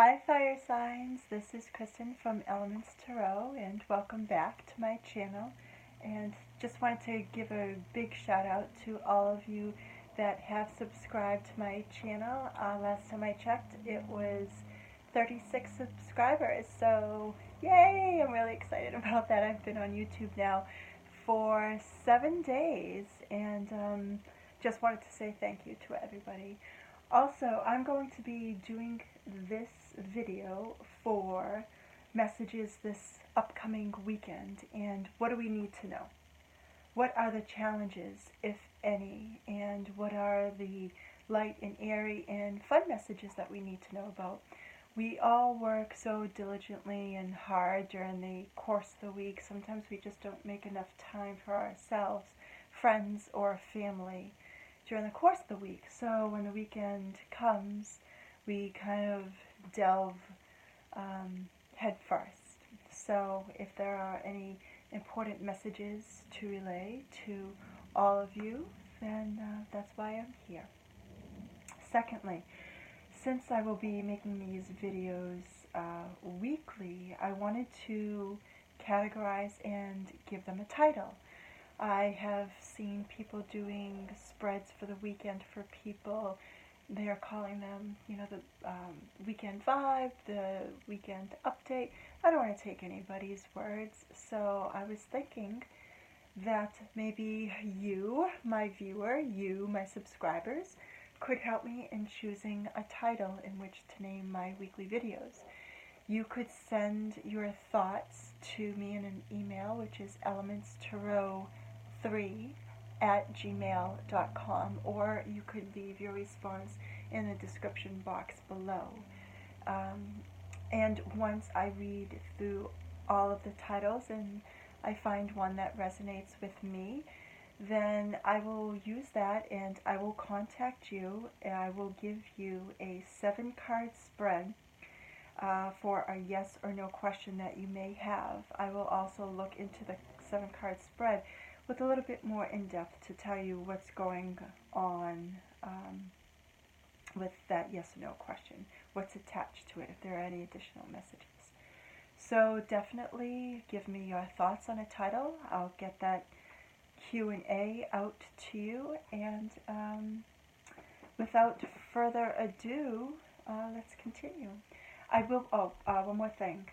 Hi fire signs, this is Kristen from Elements Tarot and welcome back to my channel. And just wanted to give a big shout out to all of you that have subscribed to my channel. Last time I checked it was 36 subscribers, so yay! I'm really excited about that. I've been on YouTube now for 7 days and just wanted to say thank you to everybody. Also, I'm going to be doing this video for messages this upcoming weekend, and what do we need to know? What are the challenges, if any, and what are the light and airy and fun messages that we need to know about? We all work so diligently and hard during the course of the week. Sometimes we just don't make enough time for ourselves, friends, or family during the course of the week. So when the weekend comes, we kind of delve head first. So if there are any important messages to relay to all of you, then that's why I'm here. Secondly, since I will be making these videos weekly, I wanted to categorize and give them a title. I have seen people doing spreads for the weekend for people. They are calling them, the weekend vibe, the weekend update. I don't want to take anybody's words, so I was thinking that maybe you, my viewer, you, my subscribers, could help me in choosing a title in which to name my weekly videos. You could send your thoughts to me in an email, which is elementstarot3@gmail.com, or you could leave your response in the description box below. And once I read through all of the titles and I find one that resonates with me, then I will use that and I will contact you and I will give you a 7-card spread for a yes or no question that you may have. I will also look into the 7-card spread with a little bit more in depth to tell you what's going on with that yes or no question, what's attached to it, if there are any additional messages. So definitely give me your thoughts on a title. I'll get that Q&A out to you, and without further ado, let's continue. I will, one more thing.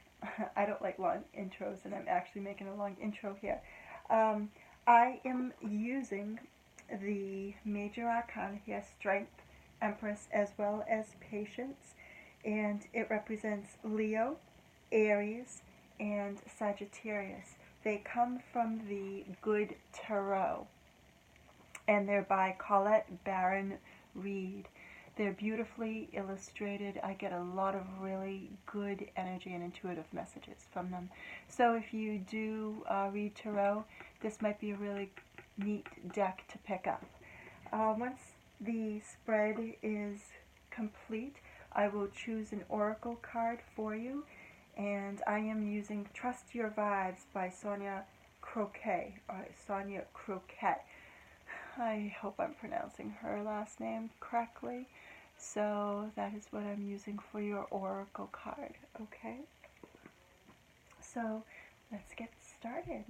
I don't like long intros, and I'm actually making a long intro here. I am using the major arcana here, Strength, Empress, as well as Patience, and it represents Leo, Aries, and Sagittarius. They come from the Good Tarot, and they're by Colette Baron Reed. They're beautifully illustrated. I get a lot of really good energy and intuitive messages from them. So if you do read tarot, this might be a really neat deck to pick up. Once the spread is complete, I will choose an oracle card for you, and I am using Trust Your Vibes by Sonia Croquet. I hope I'm pronouncing her last name correctly. So that is what I'm using for your oracle card, okay? So let's get started.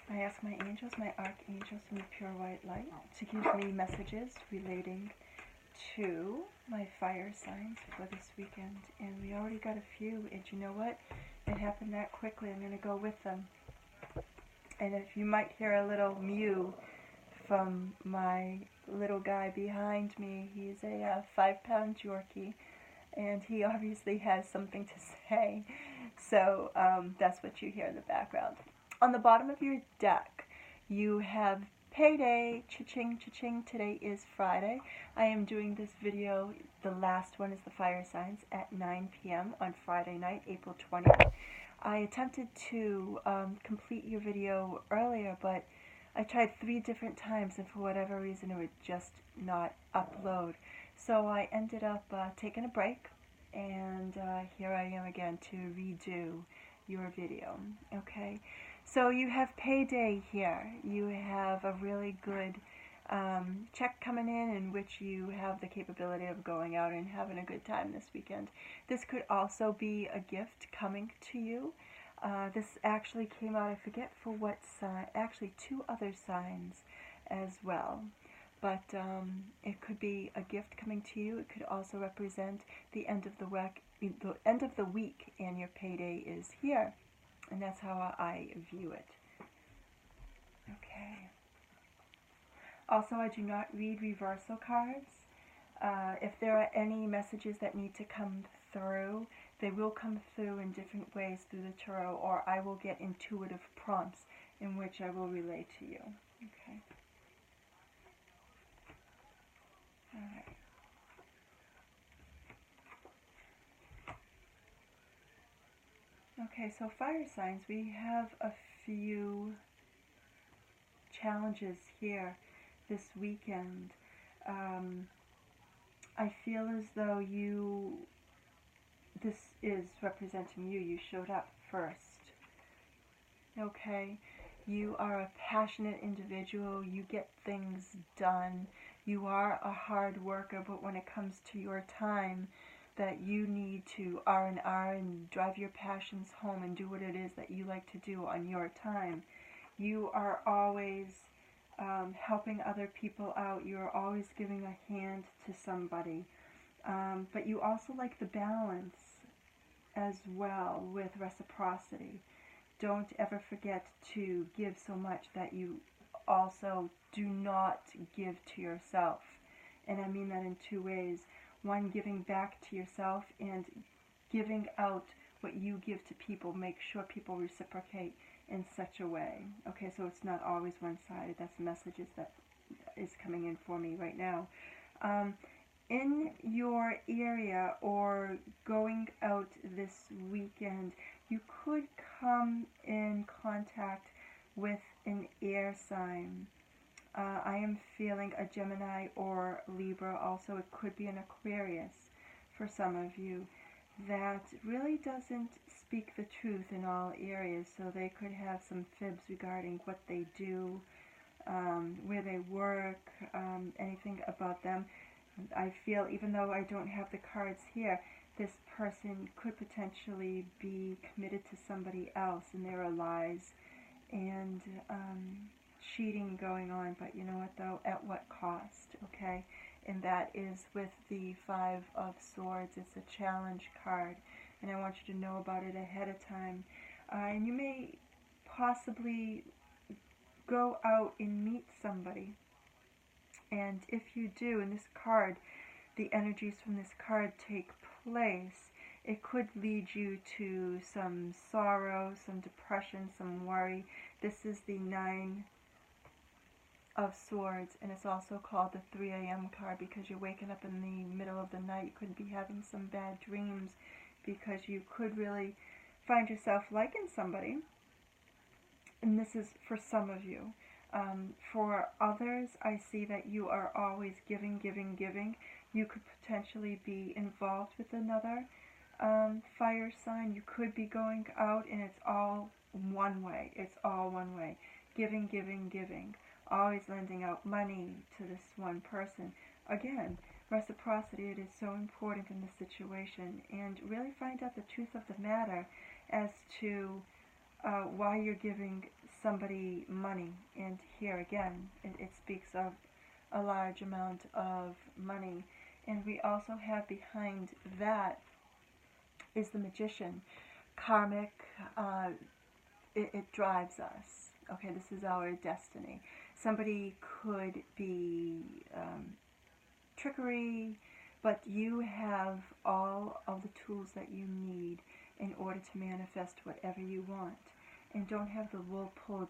I ask my angels, my archangels, and the pure white light to give me messages relating to my fire signs for this weekend. And we already got a few, and you know what? It happened that quickly. I'm going to go with them. And if you might hear a little mew from my little guy behind me, he's a 5-pound Yorkie, and he obviously has something to say. So that's what you hear in the background. On the bottom of your deck, you have payday, cha-ching, cha-ching. Today is Friday. I am doing this video, the last one is the fire signs, at 9 p.m. on Friday night, April 20th. I attempted to complete your video earlier, but I tried 3 different times, and for whatever reason it would just not upload. So I ended up taking a break, and here I am again to redo your video, okay? So you have payday here. You have a really good check coming in which you have the capability of going out and having a good time this weekend. This could also be a gift coming to you. This actually came out, I forget for what sign, actually 2 other signs as well. But it could be a gift coming to you. It could also represent the end of the week, and your payday is here. And that's how I view it. Okay. Also, I do not read reversal cards. If there are any messages that need to come through, they will come through in different ways through the tarot, or I will get intuitive prompts in which I will relay to you. Okay. All right. Okay, so fire signs, we have a few challenges here this weekend. I feel as though this is representing you. You showed up first. Okay? You are a passionate individual. You get things done. You are a hard worker, but when it comes to your time that you need to R&R and drive your passions home and do what it is that you like to do on your time, you are always helping other people out. You're always giving a hand to somebody. But you also like the balance as well with reciprocity. Don't ever forget to give so much that you also do not give to yourself. And I mean that in 2 ways. One, giving back to yourself, and giving out what you give to people. Make sure people reciprocate in such a way. Okay, so it's not always one-sided. That's messages that is coming in for me right now. In your area or going out this weekend, you could come in contact with an air sign. I am feeling a Gemini or Libra. Also, it could be an Aquarius for some of you that really doesn't speak the truth in all areas. So they could have some fibs regarding what they do, where they work, anything about them. I feel, even though I don't have the cards here, this person could potentially be committed to somebody else, and there are lies and cheating going on. But you know what, though? At what cost? Okay? And that is with the 5 of Swords. It's a challenge card, and I want you to know about it ahead of time. And you may possibly go out and meet somebody. And if you do, in this card, the energies from this card take place, it could lead you to some sorrow, some depression, some worry. This is the 9 of Swords, and it's also called the 3 a.m. card because you're waking up in the middle of the night. You could be having some bad dreams because you could really find yourself liking somebody. And this is for some of you. For others, I see that you are always giving, giving, giving. You could potentially be involved with another fire sign. You could be going out and it's all one way. It's all one way. Giving, giving, giving. Always lending out money to this one person. Again, reciprocity, it is so important in this situation. And really find out the truth of the matter as to why you're giving somebody money. And here again, it speaks of a large amount of money. And we also have behind that is the Magician. Karmic, it drives us. Okay, this is our destiny. Somebody could be trickery, but you have all of the tools that you need in order to manifest whatever you want. And don't have the wool pulled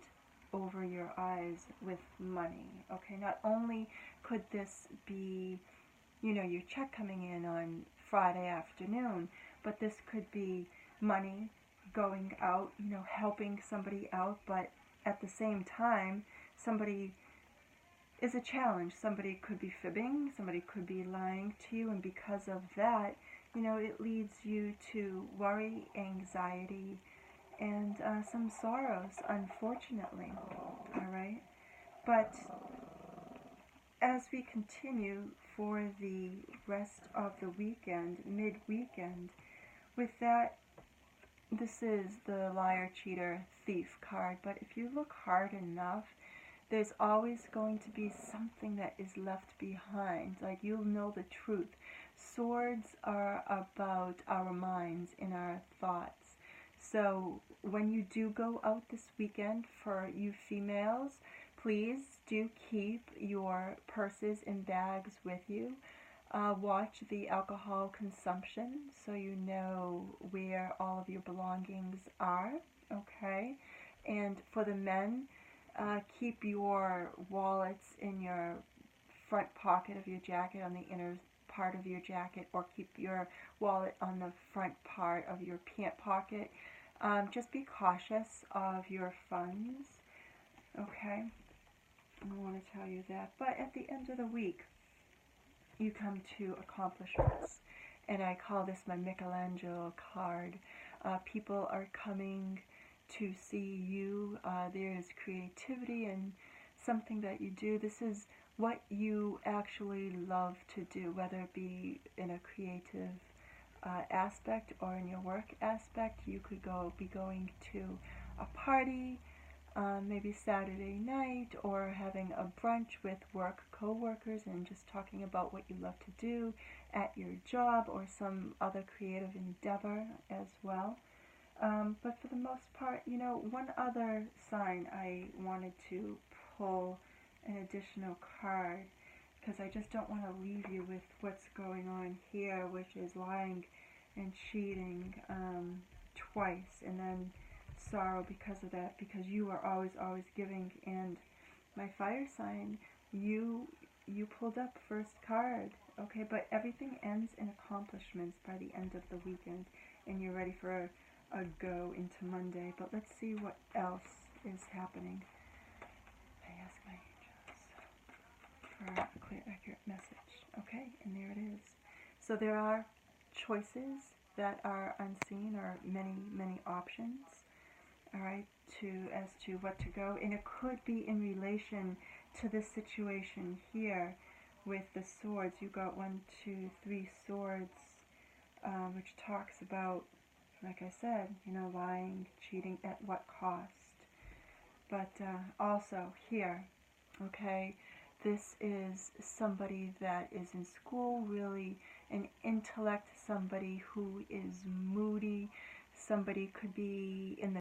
over your eyes with money. Okay, not only could this be, your check coming in on Friday afternoon, but this could be money going out, helping somebody out, but at the same time, somebody is a challenge. Somebody could be fibbing, somebody could be lying to you, and because of that, it leads you to worry, anxiety, and some sorrows, unfortunately. All right? But as we continue for the rest of the weekend, mid-weekend, with that, this is the liar, cheater, thief card, but if you look hard enough, there's always going to be something that is left behind. Like, you'll know the truth. Swords are about our minds and our thoughts. So when you do go out this weekend, for you females, please do keep your purses and bags with you. Watch the alcohol consumption so you know where all of your belongings are, okay? And for the men, keep your wallets in your front pocket of your jacket, on the inner part of your jacket, or keep your wallet on the front part of your pant pocket. Just be cautious of your funds, okay? I want to tell you that. But at the end of the week, you come to accomplishments, and I call this my Michelangelo card. People are coming to see you. There is creativity and something that you do. This is what you actually love to do, whether it be in a creative aspect or in your work aspect. You could be going to a party, maybe Saturday night, or having a brunch with work co-workers and just talking about what you love to do at your job or some other creative endeavor as well. But for the most part, one other sign I wanted to pull an additional card, because I just don't want to leave you with what's going on here, which is lying and cheating twice, and then sorrow because of that, because you are always giving. And my fire sign, you pulled up first card, okay? But everything ends in accomplishments by the end of the weekend, and you're ready for a go into Monday. But let's see what else is happening. I ask my angels for a clear, accurate message. Okay, and there it is. So there are choices that are unseen, or many options, all right, as to what to go. And it could be in relation to this situation here with the swords. You got 1, 2, 3 swords, which talks about, like I said, lying, cheating, at what cost. But also here, okay, this is somebody that is in school, really an intellect, somebody who is moody, somebody could be in the